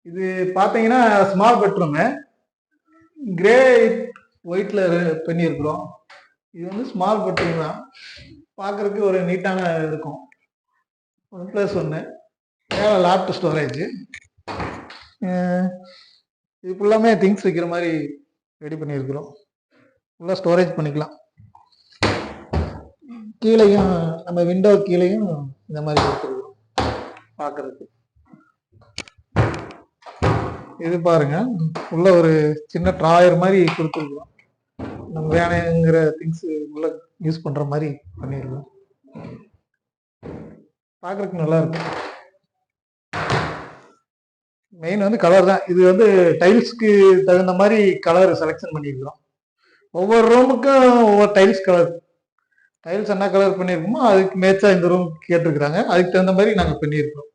இது பார்த்தீங்கன்னா small bedroom. Grey ஒயிட்ல பண்ணியிருக்கிறோம். இது வந்து ஸ்மால் பெட்ரூம் தான். பார்க்கறதுக்கு ஒரு நீட்டான இருக்கும். 1+1 மேலே லாப்ட் ஸ்டோரேஜ். இது ஃபுல்லாமே திங்ஸ் வைக்கிற மாதிரி ரெடி பண்ணியிருக்கிறோம். ஃபுல்லாக ஸ்டோரேஜ் பண்ணிக்கலாம். கீழேயும் நம்ம விண்டோ கீழேயும் இந்த மாதிரி கொடுத்துருக்குறோம் பார்க்கறதுக்கு. இது பாருங்க, உள்ள ஒரு சின்ன ட்ராயர் மாதிரி கொடுத்துருக்குறோம். நம்ம வேணுங்கிற திங்ஸ் உள்ள யூஸ் பண்ற மாதிரி பண்ணிருக்கோம். பார்க்கறதுக்கு நல்லா இருக்கும். மெயின் வந்து கலர் தான். இது வந்து டைல்ஸ்க்கு தகுந்த மாதிரி கலர் செலெக்ஷன் பண்ணியிருக்கிறோம். ஒவ்வொரு ரூமுக்கும் ஒவ்வொரு டைல்ஸ் கலர். டைல்ஸ் என்ன கலர் பண்ணியிருக்கோமோ அதுக்கு மேட்சா இந்த ரூம் கேட்டிருக்கிறாங்க. அதுக்கு தகுந்த மாதிரி நாங்கள் பண்ணியிருக்கோம்.